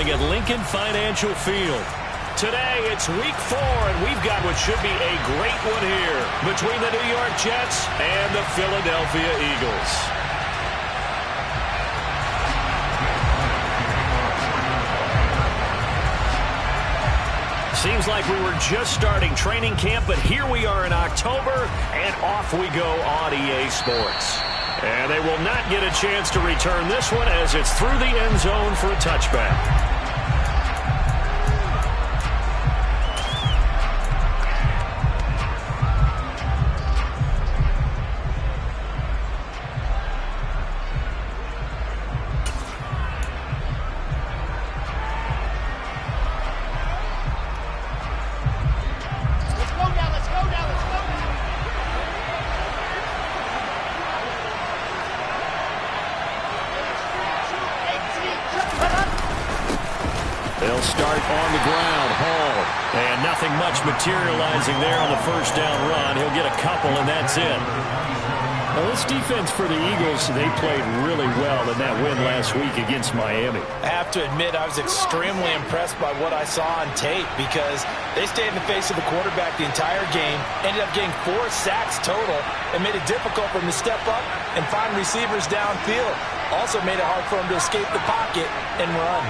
playing at Lincoln Financial Field. Today, it's week 4, and we've got what should be a great one here between the New York Jets and the Philadelphia Eagles. Seems like we were just starting training camp, but here we are in October, and off we go on EA Sports. And they will not get a chance to return this one as it's through the end zone for a touchback. They'll start on the ground. Hall. And nothing much materializing there on the first down run. He'll get a couple, and that's it. Now, this defense for the Eagles, they played really well in that win last week against Miami. I have to admit, I was extremely impressed by what I saw on tape because they stayed in the face of the quarterback the entire game, ended up getting 4 sacks total, and made it difficult for him to step up and find receivers downfield. Also made it hard for him to escape the pocket and run.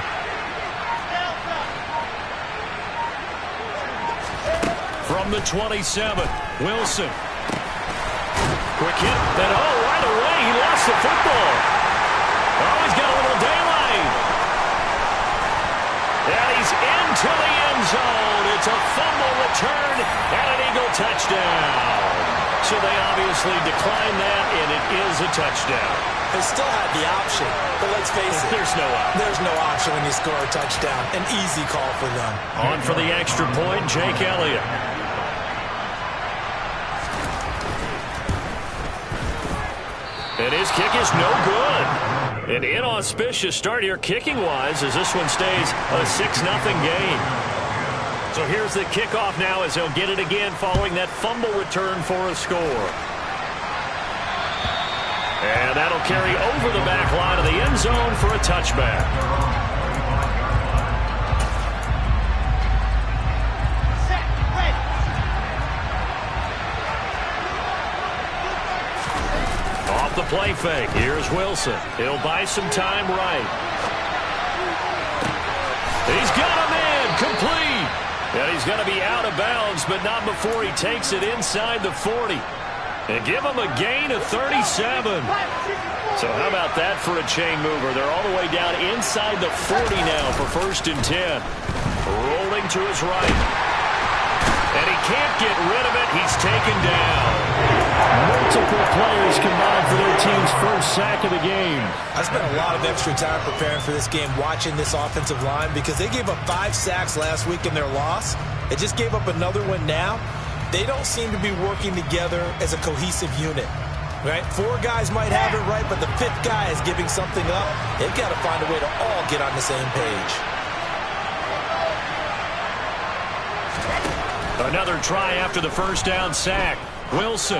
From the 27, Wilson. Quick hit, then right away, he lost the football. Oh, he's got a little daylight. And he's into the end zone. It's a fumble return and an Eagle touchdown. So they obviously declined that, and it is a touchdown. They still had the option, but let's face it. There's no option. There's no option when you score a touchdown. An easy call for them. On for the extra point, Jake Elliott. And his kick is no good. An inauspicious start here kicking-wise as this one stays a 6-0 game. So here's the kickoff now as they'll get it again following that fumble return for a score. And that'll carry over the back line of the end zone for a touchback. Off the play fake. Here's Wilson. He'll buy some time right. He's got a man complete. And he's going to be out of bounds, but not before he takes it inside the 40. And give him a gain of 37. So how about that for a chain mover? They're all the way down inside the 40 now for 1st and 10. Rolling to his right. And he can't get rid of it. He's taken down. Multiple players combined for their team's first sack of the game. I spent a lot of extra time preparing for this game watching this offensive line because they gave up 5 sacks last week in their loss. They just gave up another one now. They don't seem to be working together as a cohesive unit. Right? 4 guys might have it right, but the 5th guy is giving something up. They've got to find a way to all get on the same page. Another try after the first down sack. Wilson.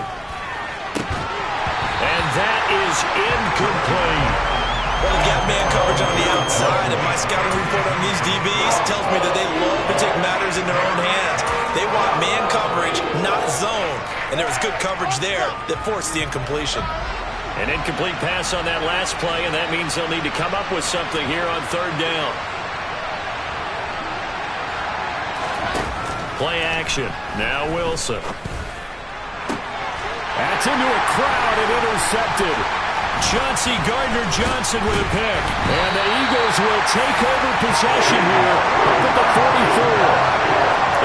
And that is incomplete. Well, they got man coverage on the outside, and my scouting report on these DBs tells me that they love to take matters in their own hands. They want man coverage, not zone. And there was good coverage there that forced the incompletion. An incomplete pass on that last play, and that means they'll need to come up with something here on 3rd down. Play action. Now Wilson. That's into a crowd and intercepted. Chauncey Gardner-Johnson with a pick. And the Eagles will take over possession here up at the 44.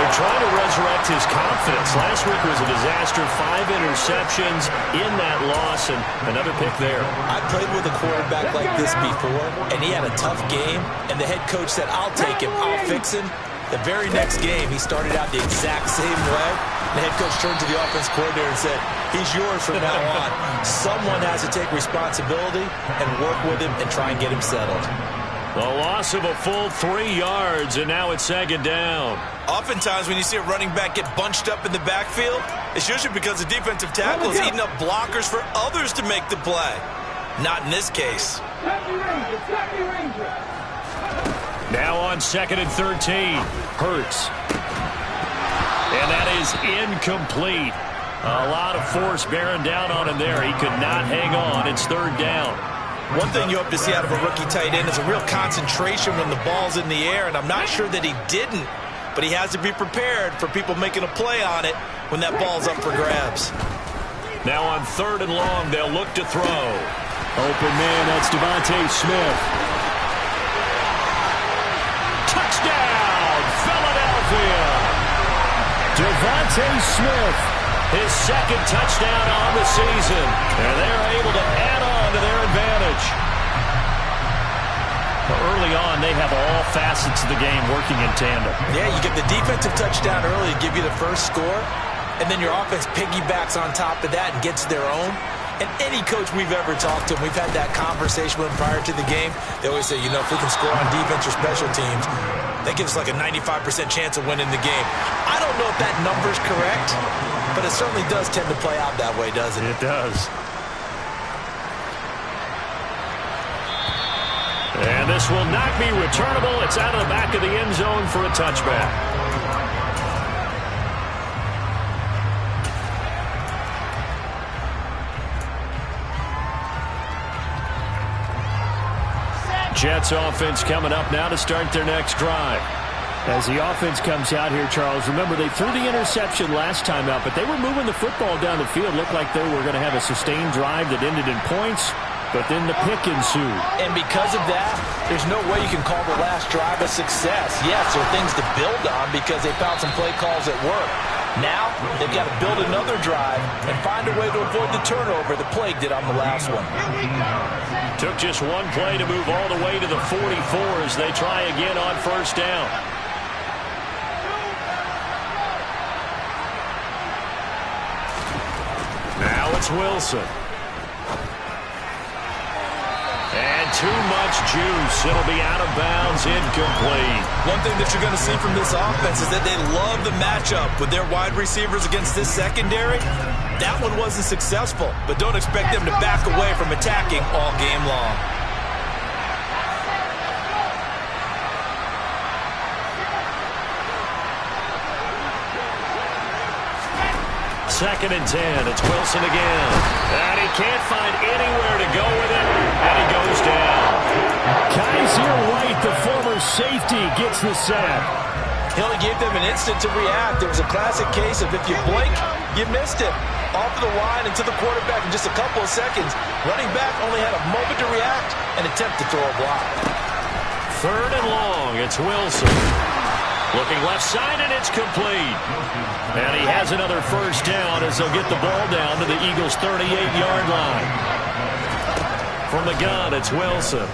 They're trying to resurrect his confidence. Last week was a disaster. 5 interceptions in that loss, and another pick there. I played with a quarterback like this before, and he had a tough game, and the head coach said, I'll take him, I'll fix him. The very next game, he started out the exact same way. The head coach turned to the offense coordinator and said, he's yours from now on. Someone has to take responsibility and work with him and try and get him settled. The loss of a full 3 yards, and now it's 2nd down. Oftentimes when you see a running back get bunched up in the backfield, it's usually because the defensive tackle is eating up blockers for others to make the play. Not in this case. Now on 2nd and 13. Hurts. And that is incomplete. A lot of force bearing down on him there. He could not hang on. It's 3rd down. One thing you hope to see out of a rookie tight end is a real concentration when the ball's in the air, and I'm not sure that he didn't, but he has to be prepared for people making a play on it when that ball's up for grabs. Now on 3rd and long, they'll look to throw. Open man, that's Devontae Smith. Touchdown, Philadelphia! Devontae Smith, his 2nd touchdown on the season. And they're able to add on to their advantage. Well, early on, they have all facets of the game working in tandem. Yeah, you get the defensive touchdown early to give you the first score, and then your offense piggybacks on top of that and gets their own. And any coach we've ever talked to, we've had that conversation with them prior to the game, they always say, you know, if we can score on defense or special teams, that gives us like a 95% chance of winning the game. I don't know if that number's correct, but it certainly does tend to play out that way, doesn't it? It does. And this will not be returnable. It's out of the back of the end zone for a touchback. Jets offense coming up now to start their next drive. As the offense comes out here, Charles, remember they threw the interception last time out, but they were moving the football down the field. Looked like they were going to have a sustained drive that ended in points, but then the pick ensued. And because of that, there's no way you can call the last drive a success. Yes, there are things to build on because they found some play calls that work. Now, they've got to build another drive and find a way to avoid the turnover that Plague did on the last one. Took just one play to move all the way to the 44 as they try again on 1st down. Now it's Wilson. And too much juice. It'll be out of bounds, incomplete. One thing that you're going to see from this offense is that they love the matchup with their wide receivers against this secondary. That one wasn't successful, but don't expect them to back away from attacking all game long. Second and 10. It's Wilson again. And he can't find anywhere to go with it. And he goes down. Kaiser White, the former safety, gets the sack. He only gave them an instant to react. It was a classic case of if you blink, you missed it. Off of the line and to the quarterback in just a couple of seconds. Running back only had a moment to react and attempt to throw a block. 3rd and long. It's Wilson. Looking left side, and it's complete. And he has another 1st down as they'll get the ball down to the Eagles' 38-yard line. From the gun, it's Wilson.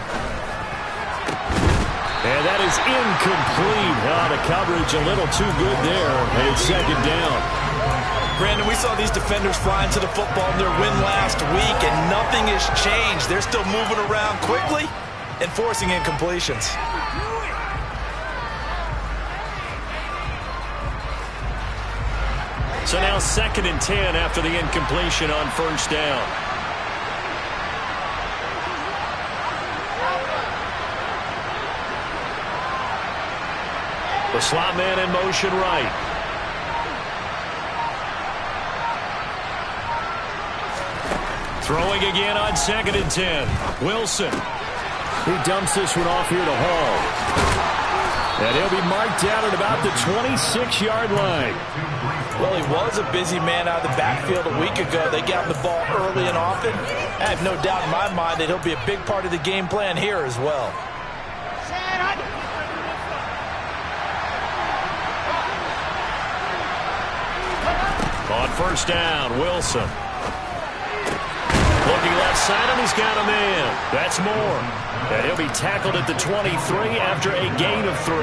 And that is incomplete. The coverage a little too good there, and it's 2nd down. Brandon, we saw these defenders fly into the football in their win last week, and nothing has changed. They're still moving around quickly and forcing incompletions. So now 2nd and 10 after the incompletion on 1st down. The slot man in motion right. Throwing again on 2nd and 10. Wilson. He dumps this one off here to Hall. And he'll be marked down at about the 26-yard line. Well, he was a busy man out of the backfield a week ago. They got him the ball early and often. I have no doubt in my mind that he'll be a big part of the game plan here as well. On 1st down, Wilson. Looking left side, and he's got a man. That's Moore. And he'll be tackled at the 23 after a gain of 3.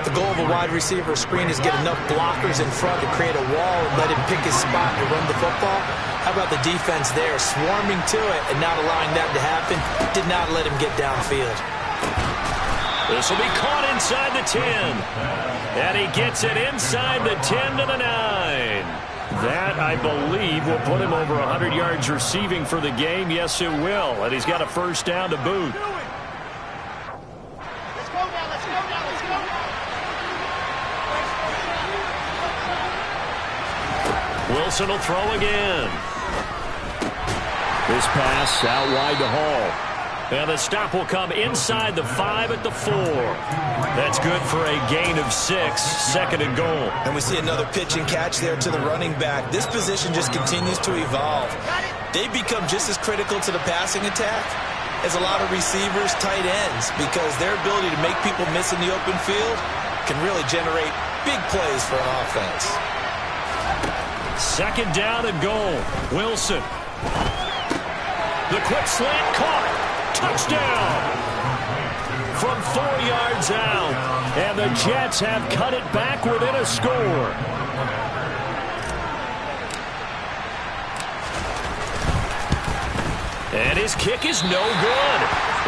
The goal of a wide receiver screen is get enough blockers in front to create a wall and let him pick his spot to run the football. How about the defense there, swarming to it and not allowing that to happen? Did not let him get downfield. This will be caught inside the 10. And he gets it inside the 10 to the 9. That, I believe, will put him over 100 yards receiving for the game. Yes, it will. And he's got a 1st down to boot. Wilson will throw again. This pass out wide to Hall. And the stop will come inside the 5 at the 4. That's good for a gain of 6, 2nd and goal. And we see another pitch and catch there to the running back. This position just continues to evolve. They become just as critical to the passing attack as a lot of receivers, tight ends, because their ability to make people miss in the open field can really generate big plays for an offense. 2nd down and goal. Wilson. The quick slant caught. Touchdown from 4 yards out, and the Jets have cut it back within a score. And his kick is no good.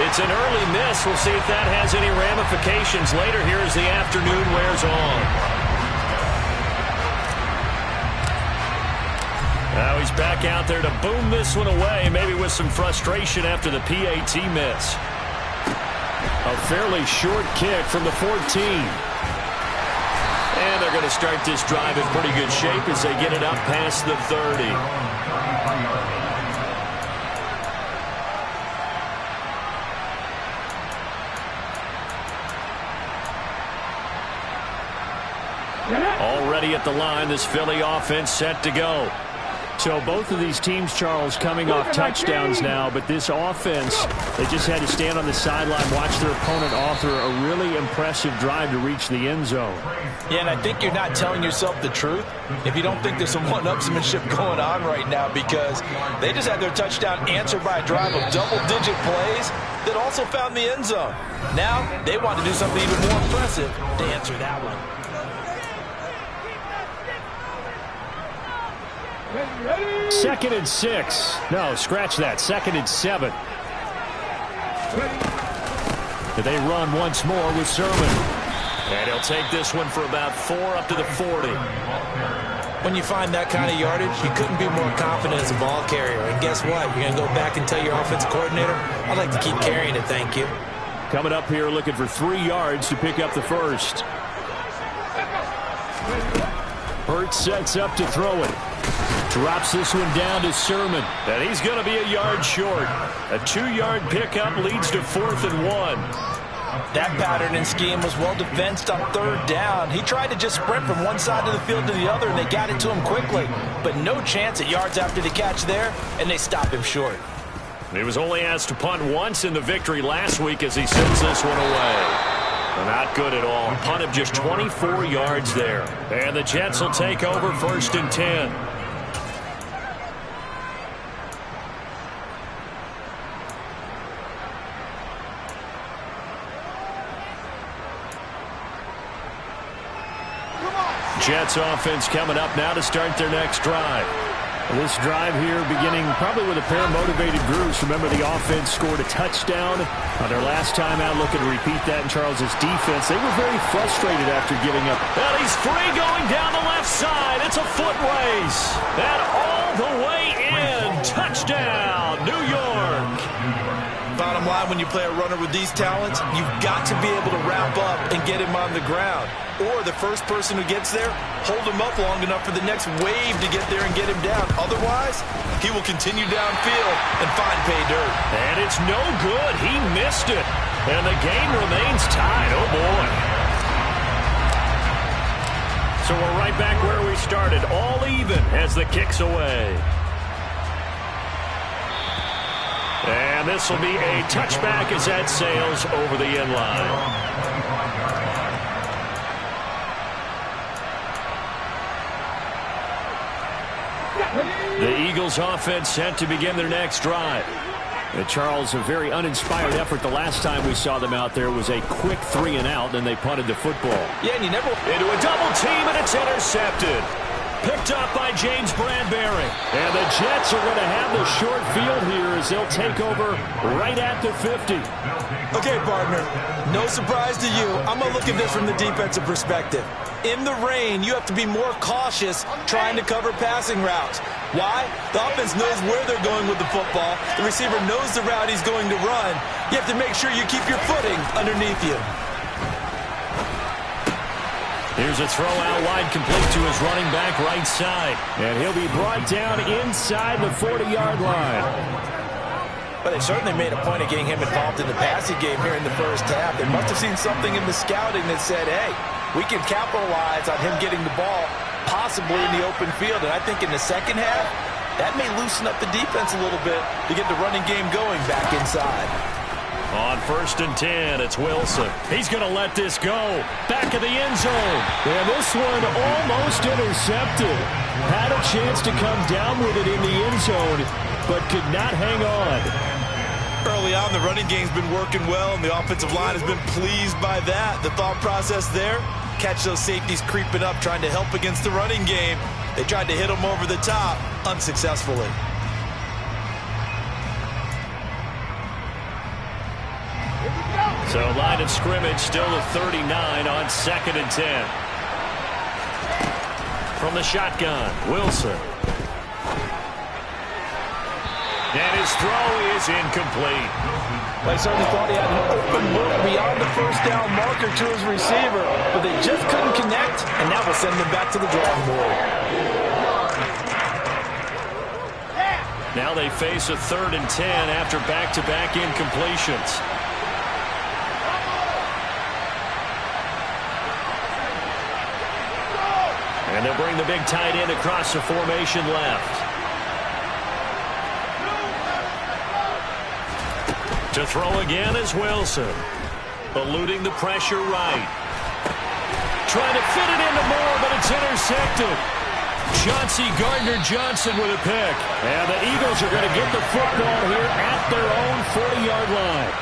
It's an early miss. We'll see if that has any ramifications later here as the afternoon wears on. Now he's back out there to boom this one away, maybe with some frustration after the PAT miss. A fairly short kick from the 14. And they're going to start this drive in pretty good shape as they get it up past the 30. Already at the line, this Philly offense set to go. So both of these teams, Charles, coming off touchdowns now, but this offense, they just had to stand on the sideline, watch their opponent author a really impressive drive to reach the end zone. Yeah, and I think you're not telling yourself the truth if you don't think there's some one-upsmanship going on right now, because they just had their touchdown answered by a drive of double-digit plays that also found the end zone. Now they want to do something even more impressive to answer that one. Ready? 2nd and 6. No, scratch that. 2nd and 7. They run once more with Sermon. And he'll take this one for about 4 up to the 40. When you find that kind of yardage, you couldn't be more confident as a ball carrier. And guess what? You're going to go back and tell your offensive coordinator, I'd like to keep carrying it, thank you. Coming up here looking for 3 yards to pick up the first. Hurts sets up to throw it. Drops this one down to Sermon. And he's going to be a yard short. A 2-yard pickup leads to 4th and 1. That pattern and scheme was well defensed on 3rd down. He tried to just sprint from one side of the field to the other, and they got it to him quickly. But no chance at yards after the catch there, and they stop him short. He was only asked to punt once in the victory last week as he sends this one away. Not good at all. Punt of just 24 yards there. And the Jets will take over 1st and 10. Jets offense coming up now to start their next drive. This drive here beginning probably with a pair of motivated groups. Remember, the offense scored a touchdown on their last time out. Looking to repeat that in Charles's defense. They were very frustrated after giving up. And he's free going down the left side. It's a foot race. And all the way in. Touchdown, New York. Bottom line, when you play a runner with these talents, you've got to be able to wrap up and get him on the ground. Or the first person who gets there, hold him up long enough for the next wave to get there and get him down. Otherwise, he will continue downfield and find pay dirt. And it's no good. He missed it. And the game remains tied. Oh, boy. So we're right back where we started. All even as the kick's away. And this will be a touchback as that sails over the end line. The Eagles offense set to begin their next drive. Charles, a very uninspired effort. The last time we saw them out there was a quick 3 and out, and they punted the football. Yeah, and you never... Into a double team, and it's intercepted. Picked up by James Bradbury. And the Jets are going to have the short field here as they'll take over right at the 50. Okay, partner, no surprise to you. I'm going to look at this from the defensive perspective. In the rain, you have to be more cautious trying to cover passing routes. Why? The offense knows where they're going with the football. The receiver knows the route he's going to run. You have to make sure you keep your footing underneath you. Here's a throw out wide, complete to his running back right side. And he'll be brought down inside the 40-yard line. But they certainly made a point of getting him involved in the passing game here in the first half. They must have seen something in the scouting that said, hey, we can capitalize on him getting the ball possibly in the open field. And I think in the second half, that may loosen up the defense a little bit to get the running game going back inside. On 1st and 10, it's Wilson. He's going to let this go. Back of the end zone. And this one almost intercepted. Had a chance to come down with it in the end zone, but could not hang on. Early on, the running game's been working well, and the offensive line has been pleased by that. The thought process there, catch those safeties creeping up, trying to help against the running game. They tried to hit them over the top, unsuccessfully. So line of scrimmage still at 39 on 2nd and 10. From the shotgun, Wilson. And his throw is incomplete. They certainly thought he had an open look beyond the first down marker to his receiver, but they just couldn't connect, and that will send them back to the drawing board. Now they face a 3rd and 10 after back-to-back incompletions. And they'll bring the big tight end across the formation left. To throw again is Wilson. Eluding the pressure right. Trying to fit it into Moore, but it's intercepted. Chauncey Gardner-Johnson with a pick. And the Eagles are going to get the football here at their own 40-yard line.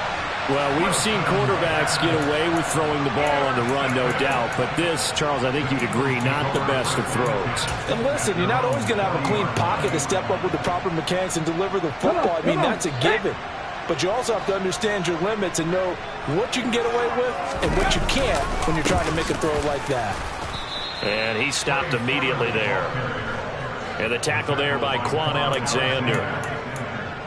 Well, we've seen quarterbacks get away with throwing the ball on the run, no doubt. But this, Charles, I think you'd agree, not the best of throws. And listen, you're not always going to have a clean pocket to step up with the proper mechanics and deliver the football. I mean, that's a given. But you also have to understand your limits and know what you can get away with and what you can't when you're trying to make a throw like that. And he stopped immediately there. And the tackle there by Quan Alexander.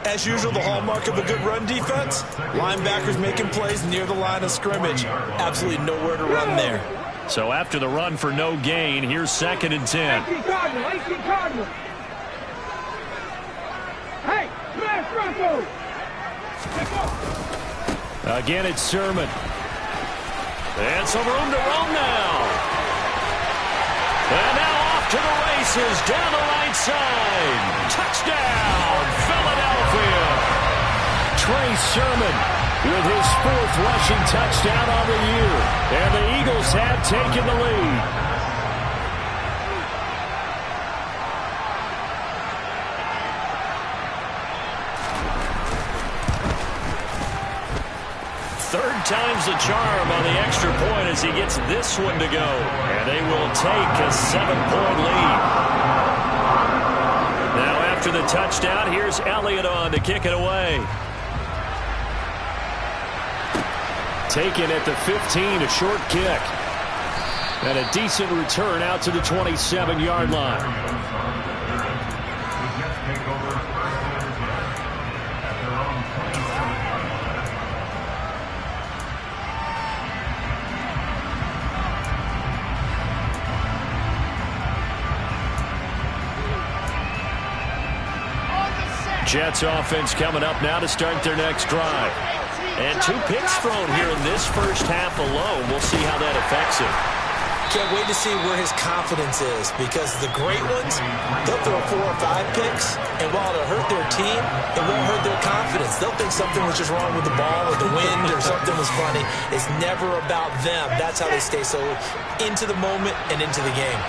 As usual, the hallmark of a good run defense, linebackers making plays near the line of scrimmage. Absolutely nowhere to run there. So after the run for no gain, here's 2nd and 10. Hey, smash Bronco! Again, it's Sermon. And some room to roam now. And now off to the races down the right side. Touchdown, Philadelphia. Trey Sermon with his 4th rushing touchdown on the year. And the Eagles have taken the lead. Third time's the charm on the extra point as he gets this one to go. And they will take a 7-point lead. Now after the touchdown, here's Elliott on to kick it away. Taken at the 15, a short kick. And a decent return out to the 27-yard line. Jets offense coming up now to start their next drive. And 2 picks thrown here in this first half alone. We'll see how that affects him. Can't wait to see where his confidence is, because the great ones, they'll throw 4 or 5 picks, and while it'll hurt their team, it won't hurt their confidence. They'll think something was just wrong with the ball or the wind or something was funny. It's never about them. That's how they stay so into the moment and into the game.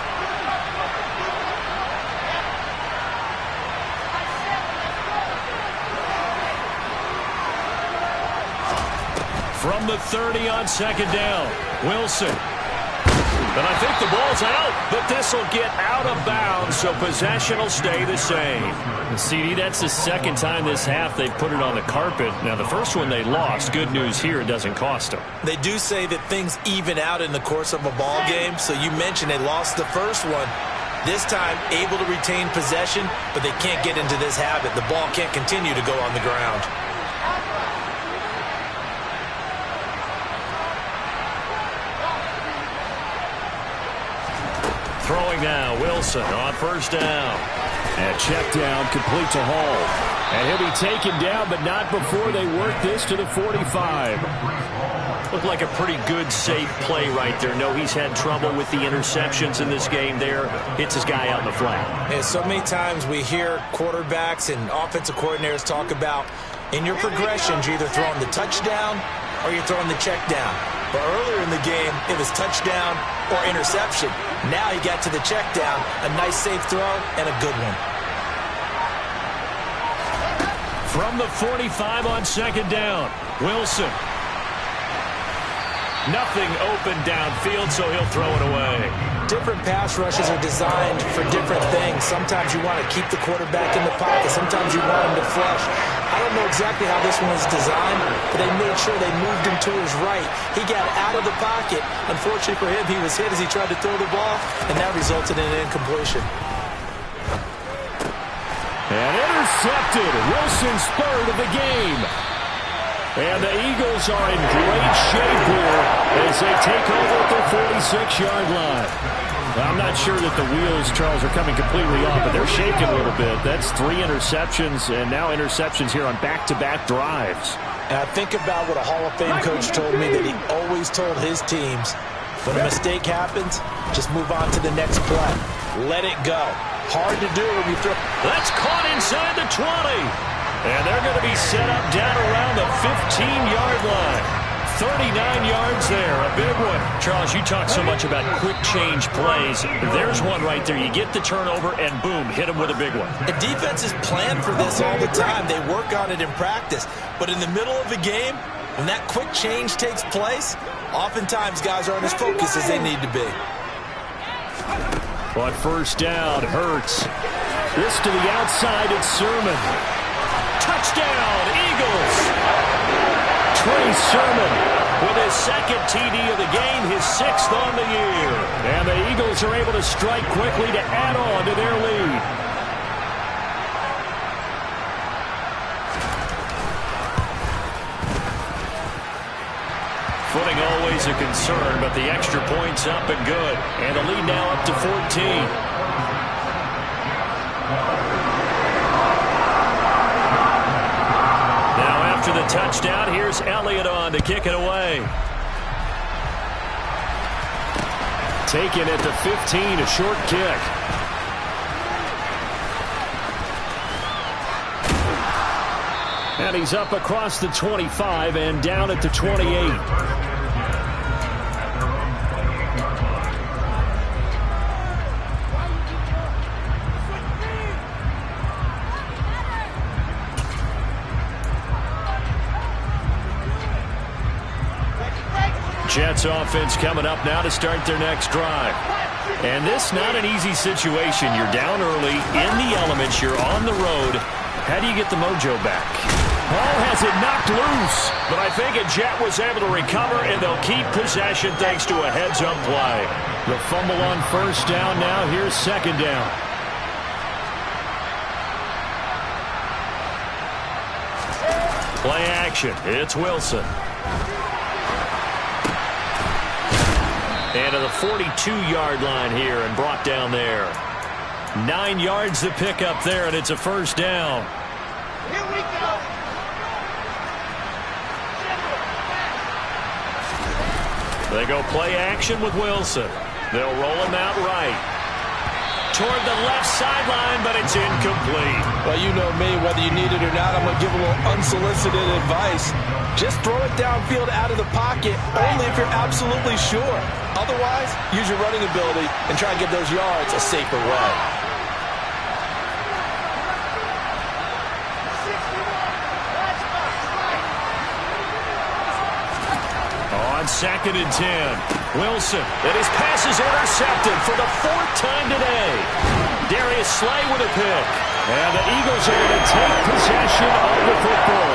From the 30 on 2nd down, Wilson. And I think the ball's out, but this will get out of bounds, so possession will stay the same. CD, that's the 2nd time this half they've put it on the carpet. Now, the first one they lost. Good news here, it doesn't cost them. They do say that things even out in the course of a ball game, so you mentioned they lost the first one. This time, able to retain possession, but they can't get into this habit. The ball can't continue to go on the ground. Throwing now, Wilson on first down. And check down, complete to Hall. And he'll be taken down, but not before they work this to the 45. Looked like a pretty good, safe play right there. No, he's had trouble with the interceptions in this game there. Hits his guy out in the flat. And so many times we hear quarterbacks and offensive coordinators talk about in your progressions, you're either throwing the touchdown or you're throwing the check down. But earlier in the game, it was touchdown or interception. Now he got to the check down, a nice safe throw, and a good one. From the 45 on second down, Wilson. Nothing open downfield, so he'll throw it away. Different pass rushes are designed for different things. Sometimes you want to keep the quarterback in the pocket. Sometimes you want him to flush. I don't know exactly how this one was designed, but they made sure they moved him to his right. He got out of the pocket. Unfortunately for him, he was hit as he tried to throw the ball, and that resulted in an incompletion. And intercepted. Wilson's third of the game. And the Eagles are in great shape here as they take over at their 46-yard line. I'm not sure that the wheels, Charles, are coming completely off, but they're shaking a little bit. That's 3 interceptions, and now interceptions here on back-to-back drives. And I think about what a Hall of Fame coach told me that he always told his teams, when a mistake happens, just move on to the next play. Let it go. Hard to do when you throw. That's caught inside the 20. And they're going to be set up down around the 15-yard line. 39 yards there, a big one. Charles, you talk so much about quick change plays. There's one right there. You get the turnover, and boom, hit him with a big one. The defenses plan for this all the time. They work on it in practice. But in the middle of the game, when that quick change takes place, oftentimes guys aren't as focused as they need to be. On first down, Hurts. This to the outside, it's Sermon. Touchdown, Eagles! Trey Sermon with his second TD of the game, his 6th on the year. And the Eagles are able to strike quickly to add on to their lead. Footing always a concern, but the extra point's up and good. And the lead now up to 14. After the touchdown, here's Elliott on to kick it away. Taken at the 15, a short kick. And he's up across the 25 and down at the 28. Jets offense coming up now to start their next drive. And this not an easy situation. You're down early, in the elements, you're on the road. How do you get the mojo back? Ball has it knocked loose, but I think a Jet was able to recover, and they'll keep possession thanks to a heads-up play. The fumble on first down now. Here's second down. Play action. It's Wilson. And to the 42-yard line here and brought down there. 9 yards to pick up there, and it's a first down. Here we go. They go play action with Wilson. They'll roll him out right. Toward the left sideline, but it's incomplete. Well, you know me, whether you need it or not, I'm going to give a little unsolicited advice. Just throw it downfield out of the pocket, only if you're absolutely sure. Otherwise, use your running ability and try and get those yards a safer way. On 2nd and 10, Wilson, and his pass is intercepted for the 4th time today. Darius Slay with a pick. And the Eagles are going to take possession of the football.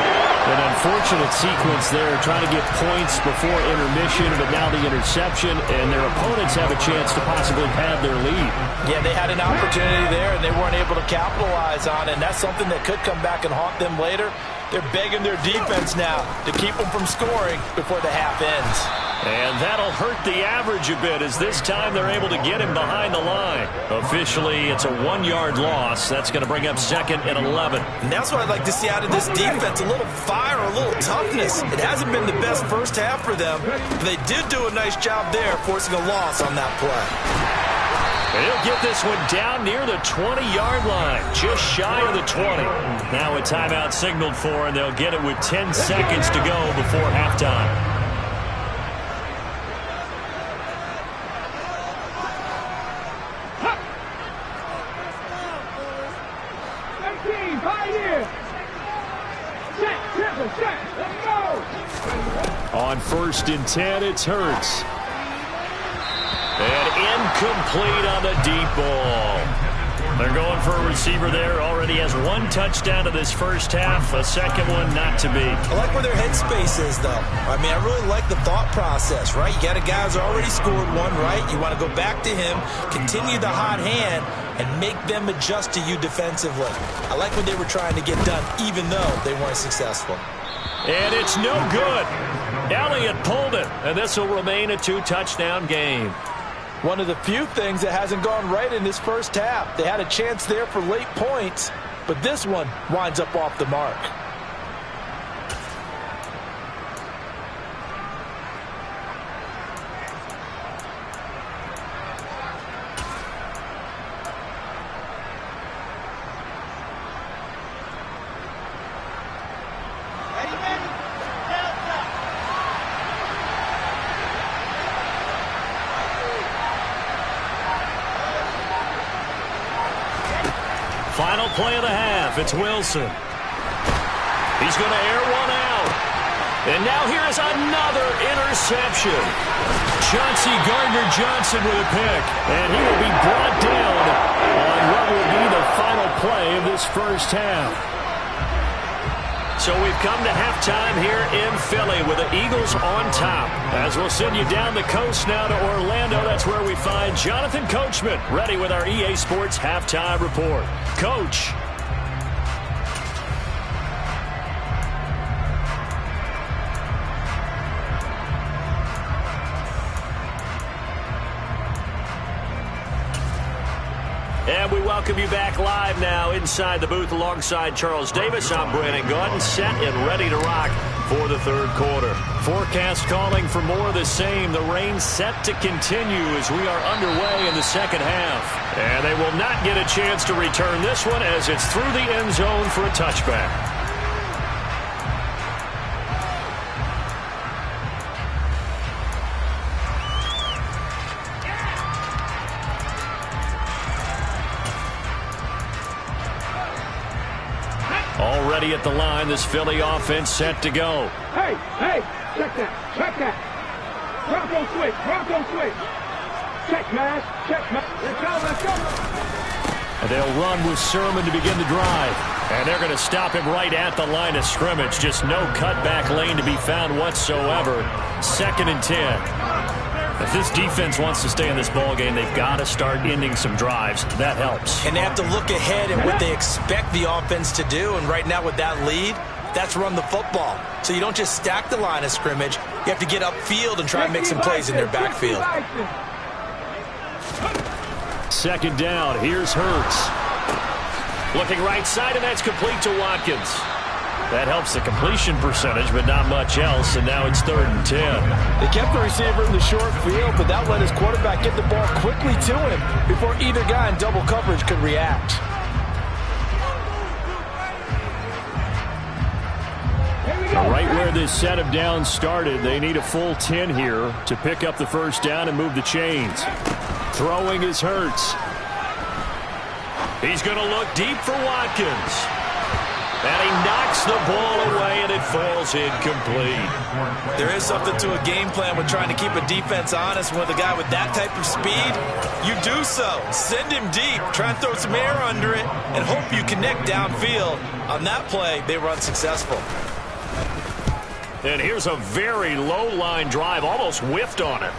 An unfortunate sequence there, trying to get points before intermission, but now the interception, and their opponents have a chance to possibly pad their lead. Yeah, they had an opportunity there, and they weren't able to capitalize on it, and that's something that could come back and haunt them later. They're begging their defense now to keep them from scoring before the half ends. And that'll hurt the average a bit as this time they're able to get him behind the line. Officially, it's a 1-yard loss. That's going to bring up 2nd and 11. And that's what I'd like to see out of this defense, a little fire, a little toughness. It hasn't been the best first half for them, but they did do a nice job there forcing a loss on that play. He'll get this one down near the 20-yard line, just shy of the 20. Now a timeout signaled for, and they'll get it with 10 seconds to go before halftime. On 1st and 10, it's Hurts. And incomplete on the deep ball. They're going for a receiver there. Already has 1 touchdown to this first half. A second one not to be. I like where their headspace is, though. I mean, I really like the thought process, right? You got a guy who's already scored one, right? You want to go back to him, continue the hot hand, and make them adjust to you defensively. I like what they were trying to get done, even though they weren't successful. And it's no good. Elliott pulled it, and this will remain a 2-touchdown game. One of the few things that hasn't gone right in this first half. They had a chance there for late points, but this one winds up off the mark. Final play of the half. It's Wilson. He's going to air one out. And now here's another interception. Chauncey Gardner-Johnson with a pick. And he will be brought down on what will be the final play of this first half. So we've come to halftime here in Philly with the Eagles on top. As we'll send you down the coast now to Orlando, that's where we find Jonathan Coachman ready with our EA Sports Halftime Report. Coach. And we welcome you back live now inside the booth alongside Charles Davis. I'm Brandon Gaudin, set and ready to rock for the third quarter. Forecast calling for more of the same. The rain set to continue as we are underway in the second half. And they will not get a chance to return this one as it's through the end zone for a touchback. Already at the line, this Philly offense set to go. Hey, check that. Bronco switch. Check, man. Let's go. And they'll run with Sermon to begin the drive. And they're going to stop him right at the line of scrimmage. Just no cutback lane to be found whatsoever. 2nd and 10. If this defense wants to stay in this ballgame, they've got to start ending some drives. That helps. And they have to look ahead at what they expect the offense to do. And right now with that lead, that's run the football. So you don't just stack the line of scrimmage. You have to get upfield and try and make some plays in their backfield. 2nd down. Here's Hurts. Looking right side, and that's complete to Watkins. That helps the completion percentage, but not much else, and now it's 3rd and 10. They kept the receiver in the short field, but that let his quarterback get the ball quickly to him before either guy in double coverage could react. Right where this set of downs started, they need a full 10 here to pick up the first down and move the chains. Throwing is Hurts. He's going to look deep for Watkins. And he knocks the ball away, and it falls incomplete. There is something to a game plan with trying to keep a defense honest. With a guy with that type of speed, you do so. Send him deep. Try and throw some air under it and hope you connect downfield. On that play, they were unsuccessful. And here's a very low-line drive, almost whiffed on it.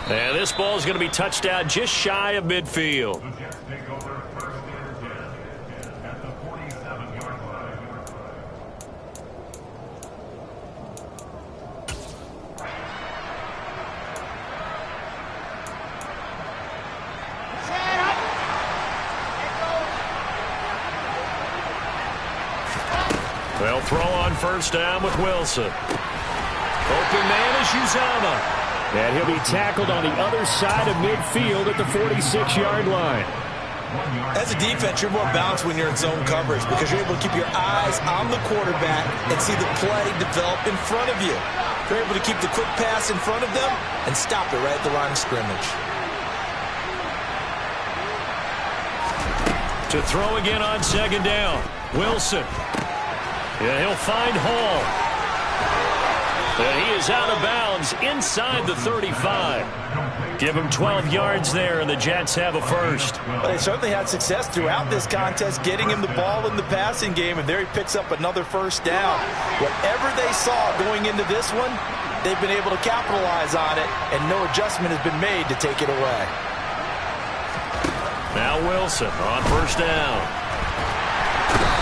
And this ball is going to be touched out just shy of midfield. They'll throw on first down with Wilson. Open man is Uzama. And he'll be tackled on the other side of midfield at the 46-yard line. As a defense, you're more balanced when you're in zone coverage because you're able to keep your eyes on the quarterback and see the play develop in front of you. You're able to keep the quick pass in front of them and stop it right at the line of scrimmage. To throw again on second down. Wilson. Yeah, he'll find Hall. And he is out of bounds inside the 35. Give him 12 yards there, and the Jets have a first. Well, they certainly had success throughout this contest, getting him the ball in the passing game, and there he picks up another first down. Whatever they saw going into this one, they've been able to capitalize on it, and no adjustment has been made to take it away. Now Wilson on first down.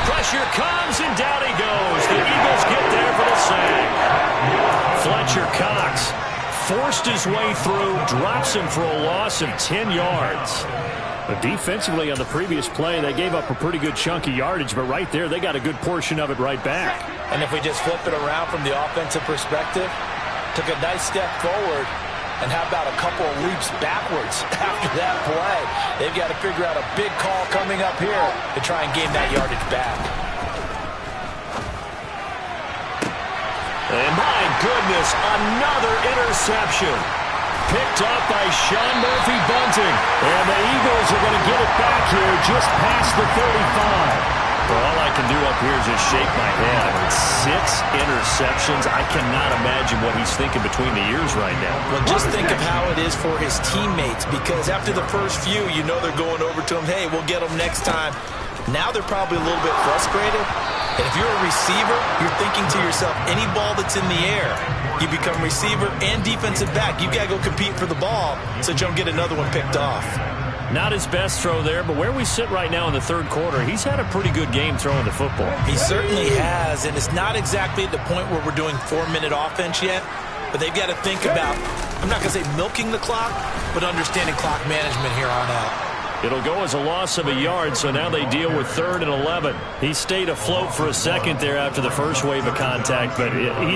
Pressure comes, and down he goes. The Eagles get there for the sack. Fletcher Cox forced his way through, drops him for a loss of 10 yards. But defensively on the previous play, they gave up a pretty good chunk of yardage, but right there, they got a good portion of it right back. And if we just flip it around from the offensive perspective, took a nice step forward, and how about a couple of leaps backwards after that play? They've got to figure out a big call coming up here to try and gain that yardage back. And my goodness, another interception. Picked up by Sean Murphy-Bunting. And the Eagles are going to get it back here just past the 35. Well, all I can do up here is just shake my head. It's 6 interceptions. I cannot imagine what he's thinking between the ears right now. Well, just think of how it is for his teammates, because after the first few, you know they're going over to him, hey, we'll get them next time. Now they're probably a little bit frustrated. And if you're a receiver, you're thinking to yourself, any ball that's in the air, you become receiver and defensive back. You've got to go compete for the ball so that you don't get another one picked off. Not his best throw there, but where we sit right now in the third quarter, he's had a pretty good game throwing the football. He certainly has, and it's not exactly at the point where we're doing 4-minute offense yet, but they've got to think about, I'm not going to say milking the clock, but understanding clock management here on out. It'll go as a loss of a yard, so now they deal with 3rd and 11. He stayed afloat for a second there after the first wave of contact, but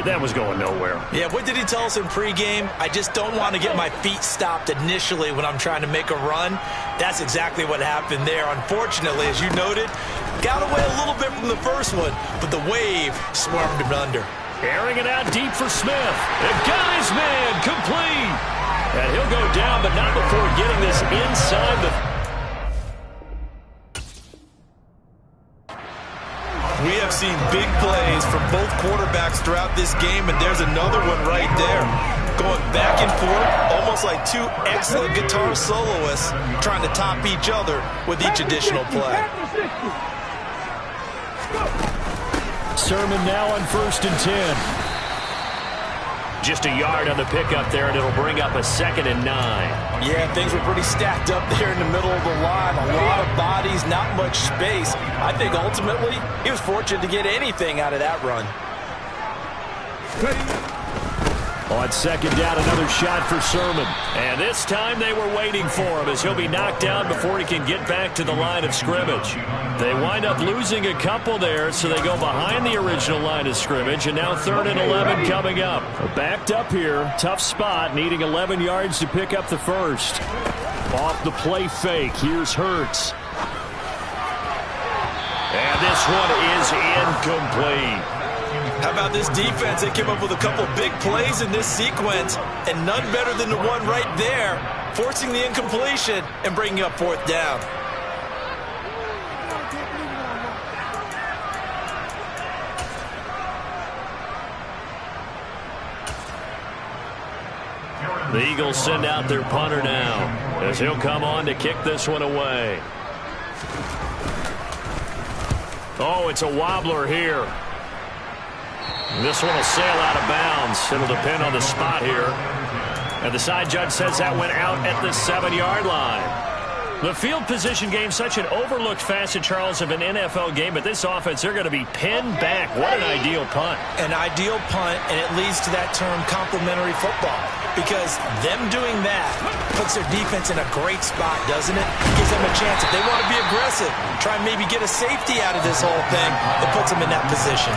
that was going nowhere. Yeah, what did he tell us in pregame? I just don't want to get my feet stopped initially when I'm trying to make a run. That's exactly what happened there. Unfortunately, as you noted, got away a little bit from the first one, but the wave swarmed him under. Airing it out deep for Smith. And got his man complete. And he'll go down, but not before getting this inside the... We have seen big plays from both quarterbacks throughout this game, and there's another one right there. Going back and forth, almost like two excellent guitar soloists trying to top each other with each additional play. Sermon now on 1st and 10. Just a yard on the pickup there, and it'll bring up a 2nd and 9. Yeah, things were pretty stacked up there in the middle of the line. A lot of bodies, not much space. I think ultimately he was fortunate to get anything out of that run. On 2nd down, another shot for Sermon. And this time they were waiting for him as he'll be knocked down before he can get back to the line of scrimmage. They wind up losing a couple there, so they go behind the original line of scrimmage, and now 3rd and 11 coming up. Backed up here, tough spot, needing 11 yards to pick up the first. Off the play fake, here's Hurts. And this one is incomplete. How about this defense? They came up with a couple big plays in this sequence, and none better than the one right there, forcing the incompletion and bringing up 4th down. The Eagles send out their punter now as he'll come on to kick this one away. Oh, it's a wobbler here. This one will sail out of bounds. It'll depend on the spot here. And the side judge says that went out at the 7-yard line. The field position game, such an overlooked facet, Charles, of an NFL game, but this offense, they're going to be pinned back. What an ideal punt. An ideal punt, and it leads to that term complementary football, because them doing that puts their defense in a great spot, doesn't it? Gives them a chance. If they want to be aggressive, try and maybe get a safety out of this whole thing, it puts them in that position.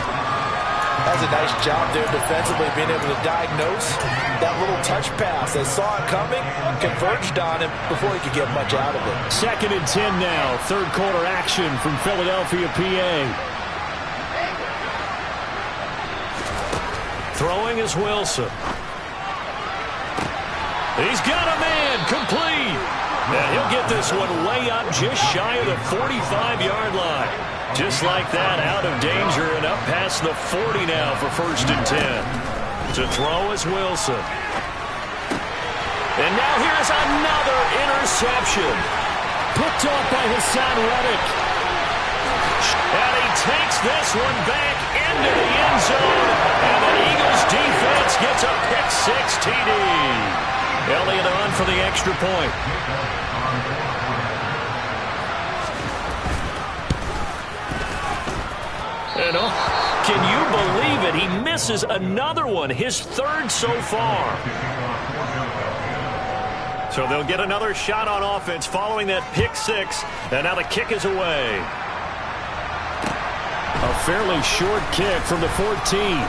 That's a nice job there defensively, being able to diagnose that little touch pass. They saw it coming, converged on him before he could get much out of it. 2nd and 10 now. Third quarter action from Philadelphia, PA. Throwing is Wilson. He's got a man, complete. And he'll get this one way up just shy of the 45-yard line. Just like that, out of danger and up past the 40 now for 1st and 10. To throw is Wilson. And now here's another interception. Picked off by Hassan Reddick. And he takes this one back into the end zone. And the Eagles defense gets a pick-6 TD. Elliott on for the extra point. And can you believe it? He misses another one, his 3rd so far. So they'll get another shot on offense following that pick-6. And now the kick is away. A fairly short kick from the 14.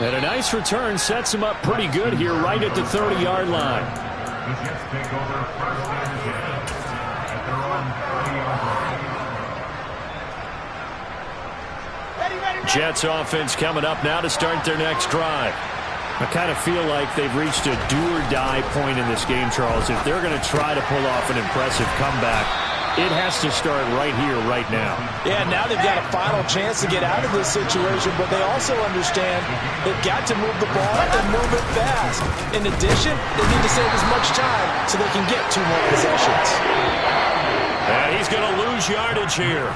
And a nice return sets him up pretty good here right at the 30-yard line. Jets offense coming up now to start their next drive. I kind of feel like they've reached a do-or-die point in this game, Charles. If they're going to try to pull off an impressive comeback, it has to start right here, right now. Yeah, now they've got a final chance to get out of this situation, but they also understand they've got to move the ball and move it fast. In addition, they need to save as much time so they can get 2 more possessions. And he's going to lose yardage here,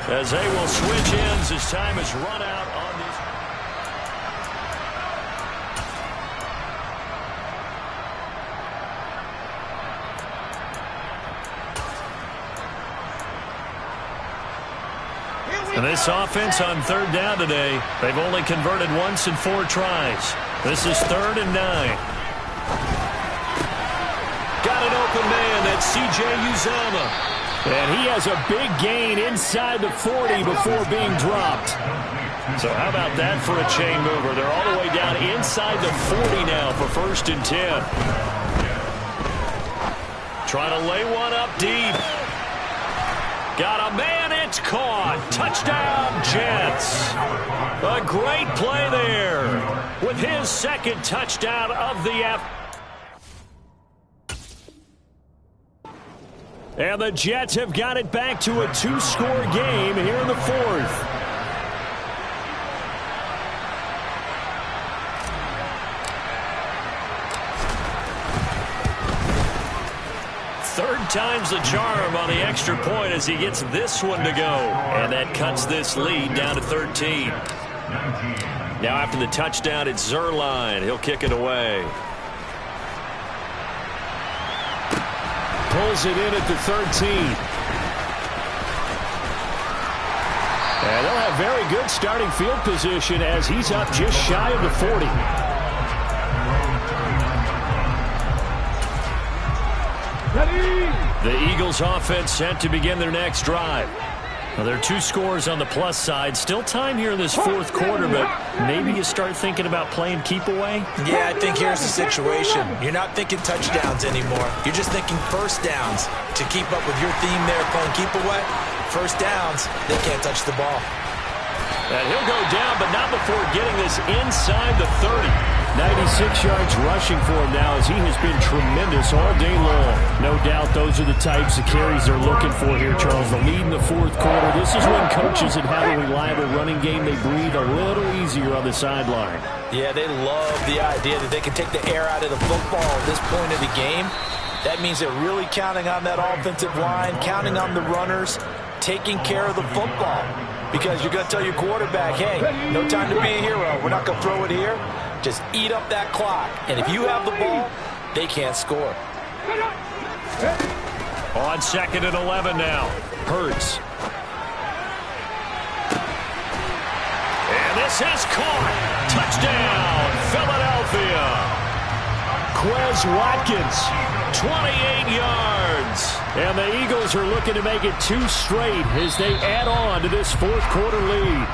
as they will switch ends as time is run out on this. And this offense on 3rd down today, they've only converted once in 4 tries. This is 3rd and 9. Got an open man. That's C.J. Uzomah. And he has a big gain inside the 40 before being dropped. So how about that for a chain mover? They're all the way down inside the 40 now for 1st and 10. Trying to lay one up deep. Got a man, it's caught. Touchdown, Jets. A great play there with his 2nd touchdown of the afternoon. And the Jets have got it back to a 2-score game here in the 4th. Third time's the charm on the extra point as he gets this one to go. And that cuts this lead down to 13. Now after the touchdown, it's Zerline. He'll kick it away. Pulls it in at the 13. And they'll have very good starting field position as he's up just shy of the 40. The Eagles offense set to begin their next drive. Well, there are 2 scores on the plus side. Still time here in this 4th quarter, but maybe you start thinking about playing keep away? Yeah, I think here's the situation. You're not thinking touchdowns anymore. You're just thinking 1st downs. To keep up with your theme there, playing keep away, 1st downs, they can't touch the ball. And he'll go down, but not before getting this inside the 30. 96 yards rushing for him now as he has been tremendous all day long. No doubt those are the types of carries they're looking for here, Charles. The lead in the 4th quarter. This is when coaches that have a reliable running game, they breathe a little easier on the sideline. Yeah, they love the idea that they can take the air out of the football at this point of the game. That means they're really counting on that offensive line, counting on the runners, taking care of the football. Because you're going to tell your quarterback, hey, no time to be a hero. We're not going to throw it here. Just eat up that clock. And if you have the ball, they can't score. On 2nd and 11 now. Hurts. And this is caught. Touchdown, Philadelphia. Quez Watkins 28 yards. And the Eagles are looking to make it 2 straight as they add on to this fourth quarter lead.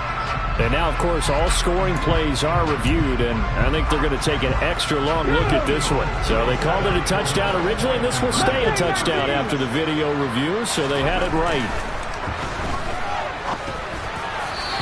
And now, of course, all scoring plays are reviewed, and I think they're going to take an extra long look at this one. So they called it a touchdown originally, and this will stay a touchdown after the video review, so they had it right.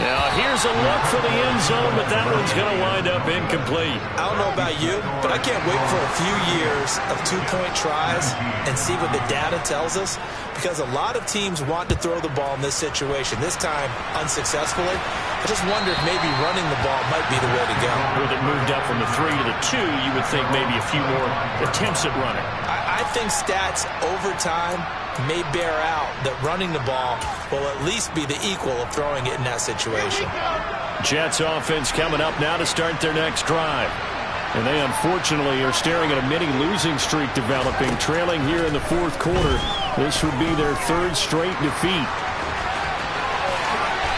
Now, here's a look for the end zone, but that one's going to wind up incomplete. I don't know about you, but I can't wait for a few years of two-point tries and see what the data tells us, because a lot of teams want to throw the ball in this situation, this time unsuccessfully. I just wonder if maybe running the ball might be the way to go. With it moved up from the 3 to the 2, you would think maybe a few more attempts at running. I think stats over time may bear out that running the ball will at least be the equal of throwing it in that situation. Jets offense coming up now to start their next drive. And they unfortunately are staring at a mini losing streak developing, trailing here in the fourth quarter. This would be their 3rd straight defeat.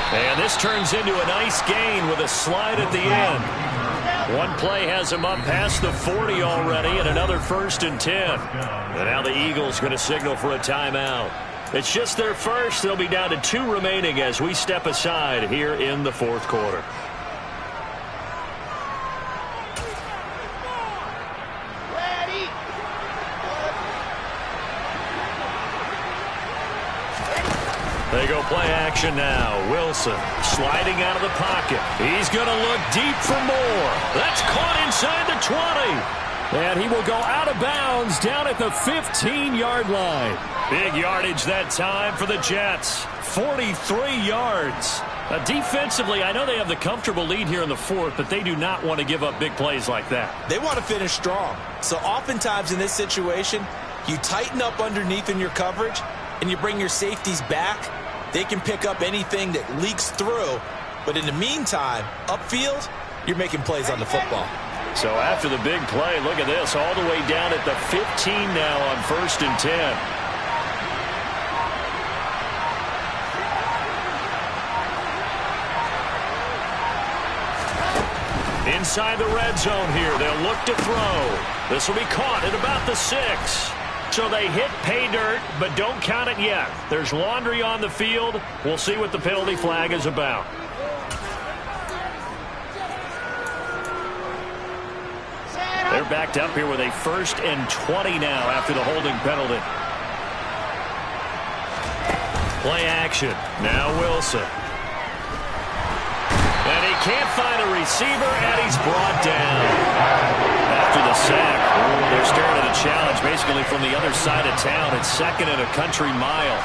And this turns into a nice gain with a slide at the end. One play has them up past the 40 already, and another 1st and 10. And now the Eagles going to signal for a timeout. It's just their first. They'll be down to 2 remaining as we step aside here in the fourth quarter. They go play action now. Wilson sliding out of the pocket. He's going to look deep for more. That's caught inside the 20. And he will go out of bounds down at the 15-yard line. Big yardage that time for the Jets. 43 yards. Defensively, I know they have the comfortable lead here in the fourth, but they do not want to give up big plays like that. They want to finish strong. So oftentimes in this situation, you tighten up underneath in your coverage, and you bring your safeties back. They can pick up anything that leaks through. But in the meantime, upfield, you're making plays on the football. So after the big play, look at this, all the way down at the 15 now on 1st and 10. Inside the red zone here, they'll look to throw. This will be caught at about the 6. So they hit pay dirt, but don't count it yet. There's laundry on the field. We'll see what the penalty flag is about. They're backed up here with a 1st and 20 now after the holding penalty. Play action. Now Wilson. And he can't find a receiver, and he's brought down. After the sack, they're staring at a challenge basically from the other side of town. It's 2nd and a country mile.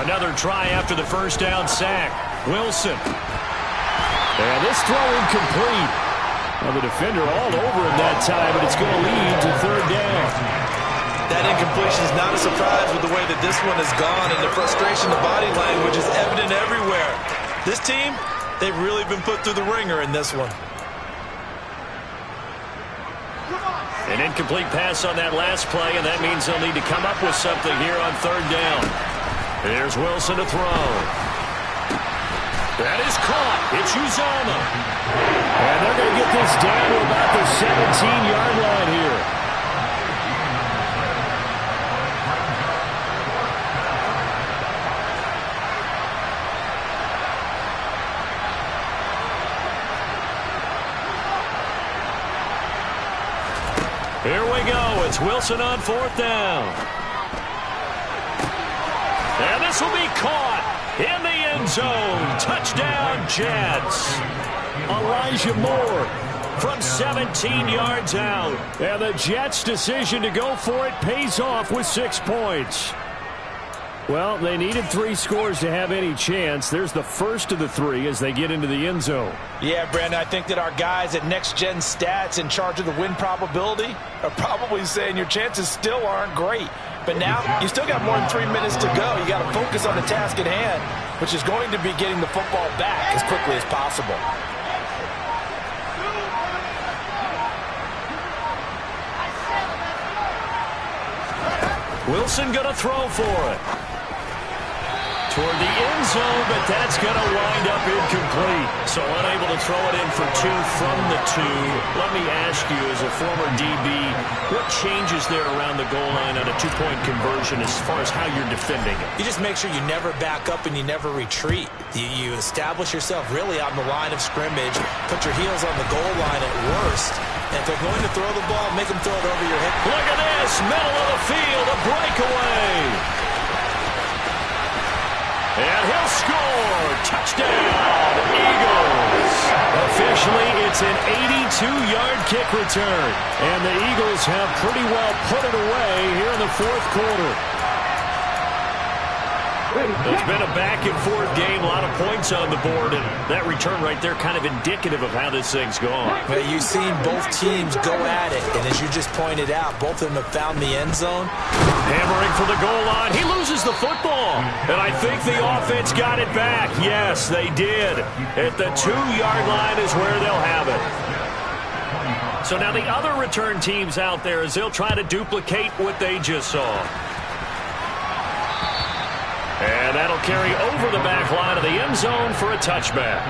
Another try after the 1st down sack. Wilson. And this throw incomplete. Well, the defender all over him that time, but it's going to lead to 3rd down. That incompletion is not a surprise with the way that this one has gone, and the frustration, the body language is evident everywhere. This team, they've really been put through the ringer in this one. An incomplete pass on that last play, and that means they'll need to come up with something here on 3rd down. Here's Wilson to throw. That is caught. It's Uzomah. And they're going to get this down to about the 17-yard line here. Here we go. It's Wilson on 4th down. And this will be caught in the end zone. Touchdown, Jets. Elijah Moore from 17 yards out. And the Jets' decision to go for it pays off with 6 points. Well, they needed 3 scores to have any chance. There's the first of the 3 as they get into the end zone. Yeah, Brandon, I think that our guys at Next Gen Stats in charge of the win probability are probably saying your chances still aren't great. But now you still got more than 3 minutes to go. You got to focus on the task at hand, which is going to be getting the football back as quickly as possible. Wilson going to throw for it. toward the end zone, but that's going to wind up incomplete. So unable to throw it in for 2 from the 2. Let me ask you, as a former DB, what changes there around the goal line on a 2-point conversion as far as how you're defending it? You just make sure you never back up and you never retreat. You establish yourself really on the line of scrimmage, put your heels on the goal line at worst, and if they're going to throw the ball, make them throw it over your head. Look at this, middle of the field, a breakaway. And he'll score. Touchdown, Eagles. Officially, it's an 82-yard kick return. And the Eagles have pretty well put it away here in the 4th quarter. It's been a back-and-forth game, a lot of points on the board, and that return right there kind of indicative of how this thing's gone. Well, you've seen both teams go at it, and as you just pointed out, both of them have found the end zone. Hammering for the goal line. He loses the football, and I think the offense got it back. Yes, they did. At the 2-yard line is where they'll have it. So now the other return teams out there, as they'll try to duplicate what they just saw. And that'll carry over the back line of the end zone for a touchback.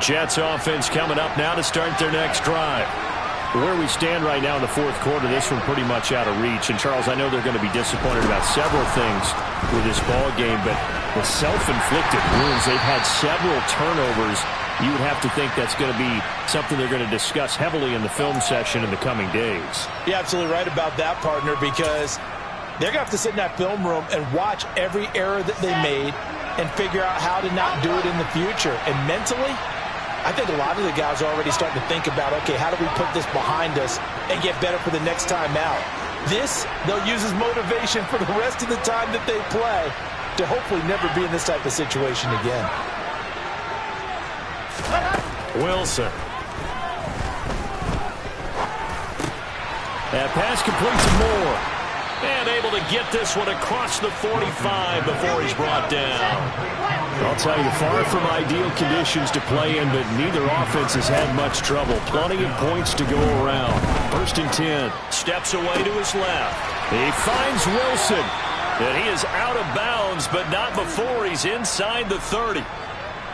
Jets offense coming up now to start their next drive. Where we stand right now in the 4th quarter, this one pretty much out of reach. And, Charles, I know they're going to be disappointed about several things with this ball game, but the self-inflicted wounds, they've had several turnovers. You would have to think that's going to be something they're going to discuss heavily in the film session in the coming days. You're absolutely right about that, partner, because they're going to have to sit in that film room and watch every error that they made and figure out how to not do it in the future. And mentally, I think a lot of the guys are already starting to think about, okay, how do we put this behind us and get better for the next time out? This, they'll use as motivation for the rest of the time that they play to hopefully never be in this type of situation again. Wilson. That pass complete to Moore. And able to get this one across the 45 before he's brought down. I'll tell you, far from ideal conditions to play in, but neither offense has had much trouble. Plenty of points to go around. 1st and 10. Steps away to his left. He finds Wilson. And he is out of bounds, but not before he's inside the 30.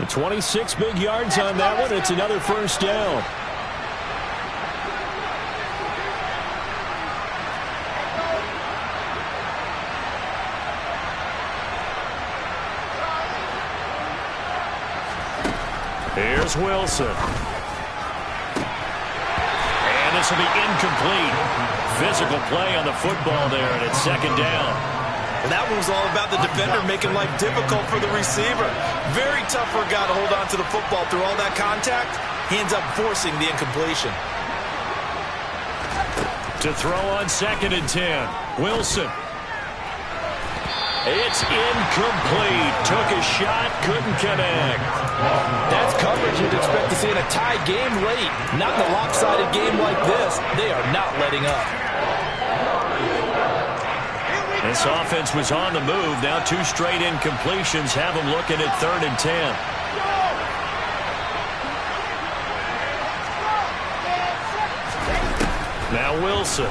The 26 big yards on that one. It's another 1st down. Here's Wilson. And this will be incomplete. Physical play on the football there, and it's 2nd down. Well, that one was all about the defender making life difficult for the receiver. Very tough for a guy to hold on to the football through all that contact. He ends up forcing the incompletion. To throw on 2nd and 10. Wilson. It's incomplete. Took a shot, couldn't connect. That's coverage you'd expect to see in a tie game late. Not in a lopsided game like this. They are not letting up. This offense was on the move. Now 2 straight incompletions have them looking at 3rd and 10. Now Wilson.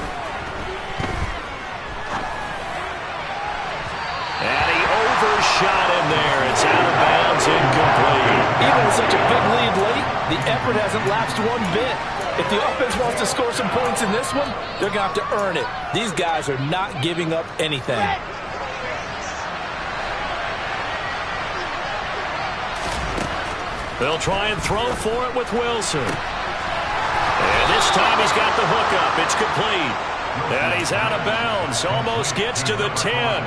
And he overshot him there. It's out of bounds, incomplete. Even with such a big lead late, the effort hasn't lapsed one bit. If the offense wants to score some points in this one, they're going to have to earn it. These guys are not giving up anything. They'll try and throw for it with Wilson. And this time he's got the hookup. It's complete. And he's out of bounds. Almost gets to the 10.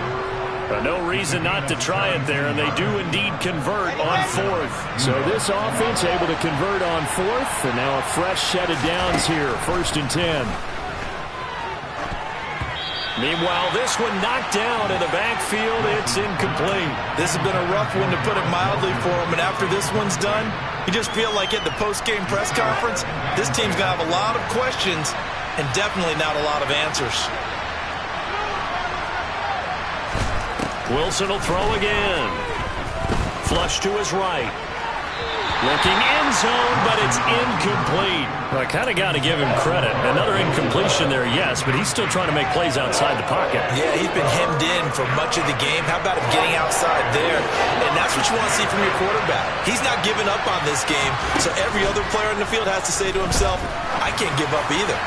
But no reason not to try it there, and they do indeed convert on 4th. So this offense able to convert on 4th, and now a fresh set of downs here, 1st and 10. Meanwhile, this one knocked down in the backfield. It's incomplete. This has been a rough one, to put it mildly, for him. And after this one's done, you just feel like at the post-game press conference, this team's going to have a lot of questions and definitely not a lot of answers. Wilson will throw again. Flush to his right. Looking end zone, but it's incomplete. Well, I kind of got to give him credit. Another incompletion there, yes, but he's still trying to make plays outside the pocket. Yeah, he's been hemmed in for much of the game. How about him getting outside there? And that's what you want to see from your quarterback. He's not giving up on this game, so every other player in the field has to say to himself, I can't give up either.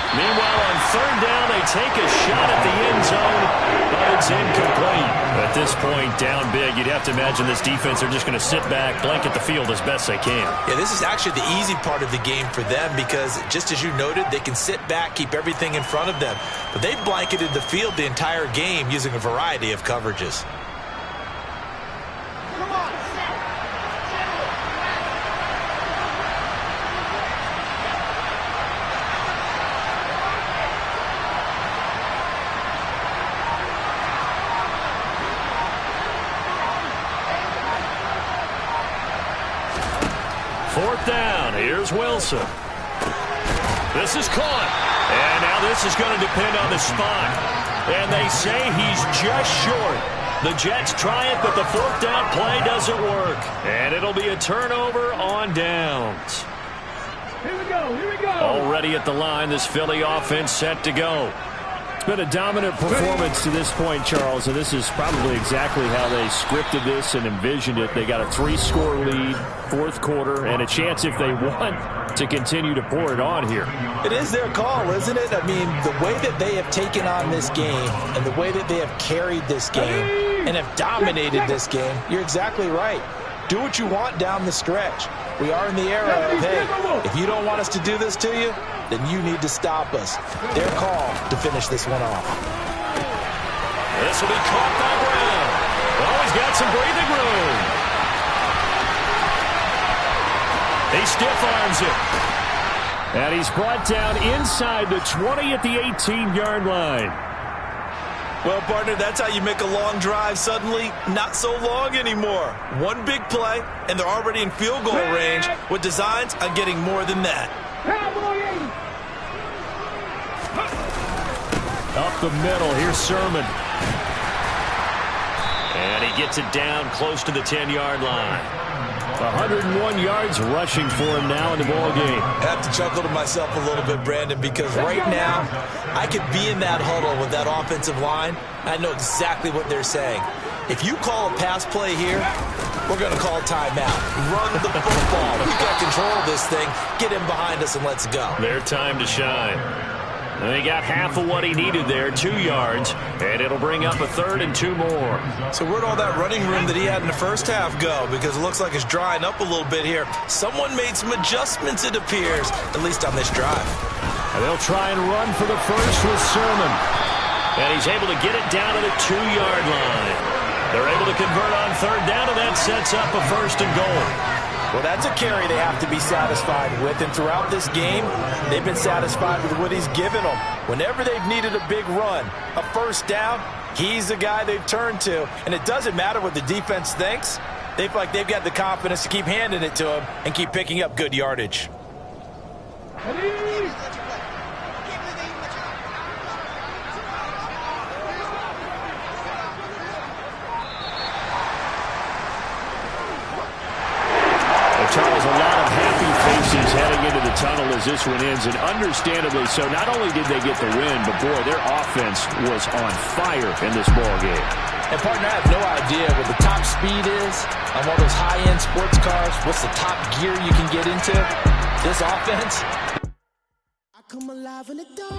Meanwhile, on third down, they take a shot at the end zone, but it's incomplete. At this point, down big, you'd have to imagine this defense are just going to sit back, blanket the field as best they can. Yeah, this is actually the easy part of the game for them because, just as you noted, they can sit back, keep everything in front of them. But they've blanketed the field the entire game using a variety of coverages. Fourth down, here's Wilson. This is caught. And now this is going to depend on the spot. And they say he's just short. The Jets try it, but the fourth down play doesn't work. And it'll be a turnover on downs. Here we go, here we go. Already at the line, this Philly offense set to go. It's been a dominant performance to this point, Charles, and this is probably exactly how they scripted this and envisioned it. They got a 3-score lead, fourth quarter, and a chance if they want to continue to pour it on here. It is their call, isn't it? I mean, the way that they have taken on this game and the way that they have carried this game and have dominated this game, you're exactly right. Do what you want down the stretch. We are in the era of, hey, if you don't want us to do this to you, then you need to stop us. Their call to finish this one off. This will be caught by Brown. Oh, he's got some breathing room. He stiff arms it. And he's brought down inside the 20 at the 18-yard line. Well, partner, that's how you make a long drive suddenly not so long anymore. One big play, and they're already in field goal range with designs on getting more than that. Up the middle, here's Sermon. And he gets it down close to the 10-yard line. 101 yards rushing for him now in the ball game. I have to chuckle to myself a little bit, Brandon, because right now I could be in that huddle with that offensive line. I know exactly what they're saying. If you call a pass play here, we're going to call a timeout. Run the football. We've got control of this thing. Get him behind us and let's go. Their time to shine. And he got half of what he needed there, 2 yards, and it'll bring up a 3rd and 2 more. So where'd all that running room that he had in the first half go? Because it looks like it's drying up a little bit here. Someone made some adjustments, it appears, at least on this drive. And they'll try and run for the first with Sermon. And he's able to get it down to the 2-yard line. They're able to convert on third down, and that sets up a 1st and goal. Well, that's a carry they have to be satisfied with, and throughout this game, they've been satisfied with what he's given them. Whenever they've needed a big run, a first down, he's the guy they've turned to, and it doesn't matter what the defense thinks. They feel like they've got the confidence to keep handing it to him and keep picking up good yardage. Charles, a lot of happy faces heading into the tunnel as this one ends, and understandably so. Not only did they get the win, but boy, their offense was on fire in this ball game. And partner, I have no idea what the top speed is on one of those high-end sports cars. What's the top gear you can get into? This offense. I come alive in the dark.